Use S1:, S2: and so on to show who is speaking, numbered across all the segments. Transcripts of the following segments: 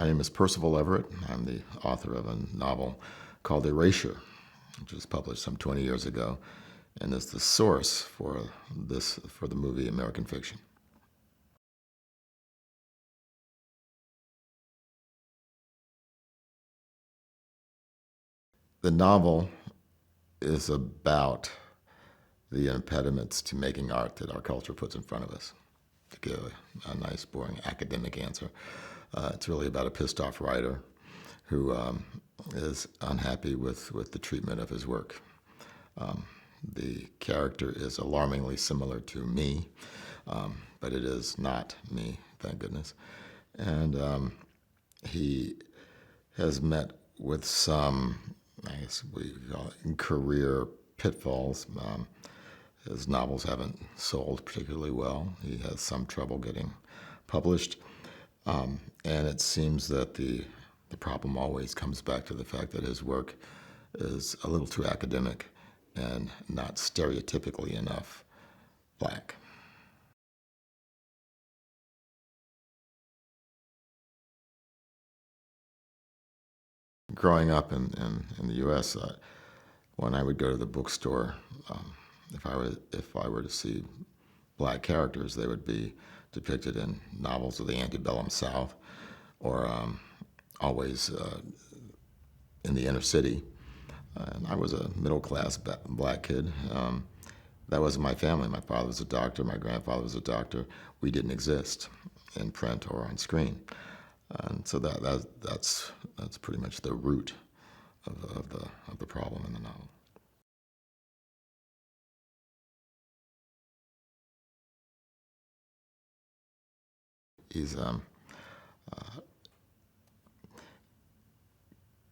S1: My name is Percival Everett. I'm the author of a novel called Erasure, which was published some 20 years ago, and is the source for the movie American Fiction. The novel is about the impediments to making art that our culture puts in front of us. To give a nice, boring academic answer, it's really about a pissed-off writer who is unhappy with the treatment of his work. The character is alarmingly similar to me, but it is not me, thank goodness. And he has met with some, I guess we call it, career pitfalls. His novels haven't sold particularly well. He has some trouble getting published. And it seems that the problem always comes back to the fact that his work is a little too academic and not stereotypically enough black. Growing up in the U.S., when I would go to the bookstore, if I were to see black characters, they would be depicted in novels of the antebellum South, or always in the inner city. And I was a middle-class black kid. That wasn't my family. My father was a doctor. My grandfather was a doctor. We didn't exist in print or on screen, and so that's pretty much the root of the problem in the novel. He's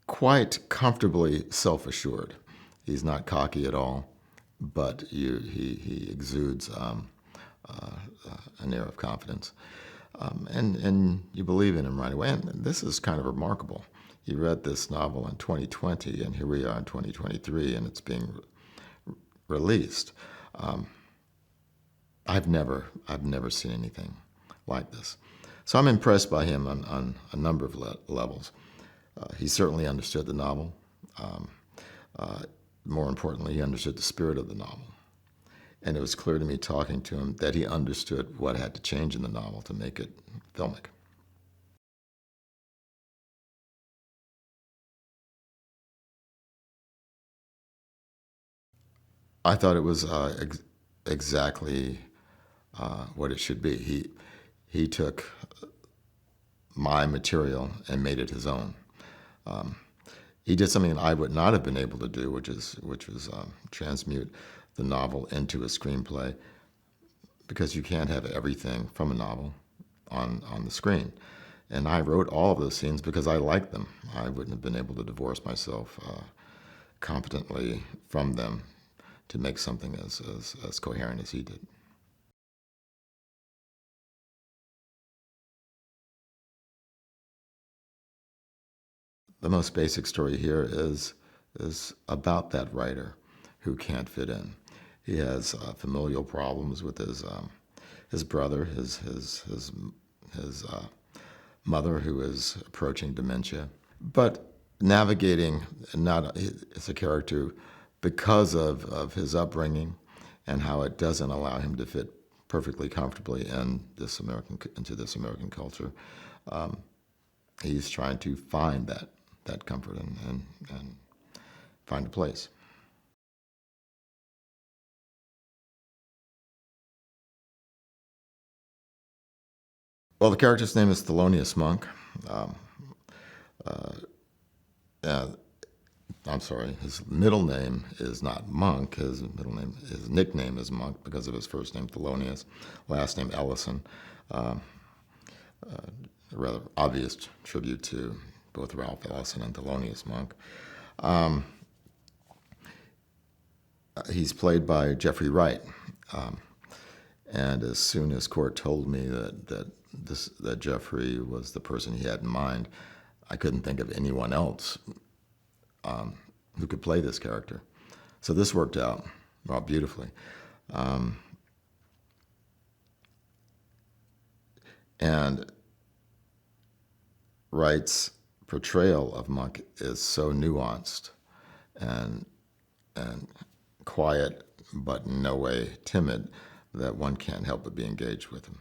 S1: quite comfortably self-assured. He's not cocky at all, but he exudes an air of confidence. And you believe in him right away. And this is kind of remarkable. You read this novel in 2020, and here we are in 2023, and it's being released. I've never seen anything like this. So I'm impressed by him on a number of levels. He certainly understood the novel. More importantly, he understood the spirit of the novel. And it was clear to me talking to him that he understood what had to change in the novel to make it filmic. I thought it was exactly what it should be. He took my material and made it his own. He did something that I would not have been able to do, which was transmute the novel into a screenplay, because you can't have everything from a novel on the screen. And I wrote all of those scenes because I liked them. I wouldn't have been able to divorce myself competently from them to make something as coherent as he did. The most basic story here is about that writer who can't fit in. He has familial problems with his brother, his mother, who is approaching dementia. But navigating not as a character because of his upbringing and how it doesn't allow him to fit perfectly comfortably into this American culture, he's trying to find that comfort and find a place. Well, the character's name is Thelonious Monk. Um, I'm sorry, his middle name is not Monk. His nickname is Monk because of his first name, Thelonious, last name Ellison. A rather obvious tribute to both Ralph Ellison and Thelonious Monk. He's played by Jeffrey Wright. And as soon as Cord told me that Jeffrey was the person he had in mind, I couldn't think of anyone else who could play this character. So this worked out, well, beautifully. And Wright's portrayal of Monk is so nuanced and quiet, but in no way timid, that one can't help but be engaged with him.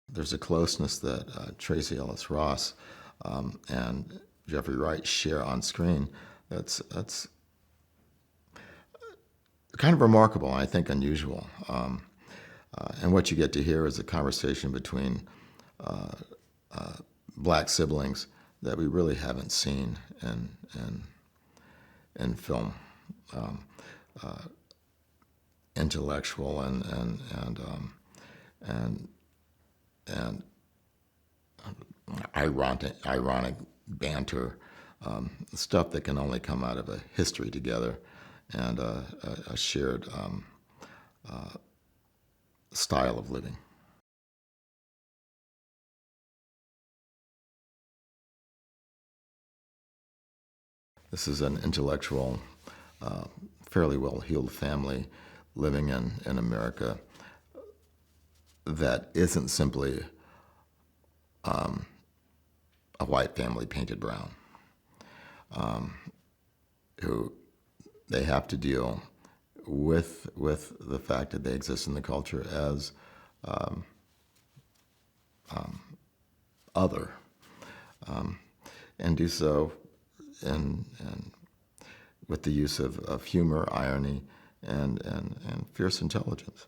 S1: There's a closeness that Tracee Ellis Ross and Jeffrey Wright share on screen that's kind of remarkable and I think unusual. And what you get to hear is a conversation between black siblings that we really haven't seen in film. Intellectual and ironic banter, stuff that can only come out of a history together and a shared style of living. This is an intellectual, fairly well-heeled family living in America that isn't simply a white family painted brown, who they have to deal with the fact that they exist in the culture as other, and do so with the use of humor, irony, and fierce intelligence.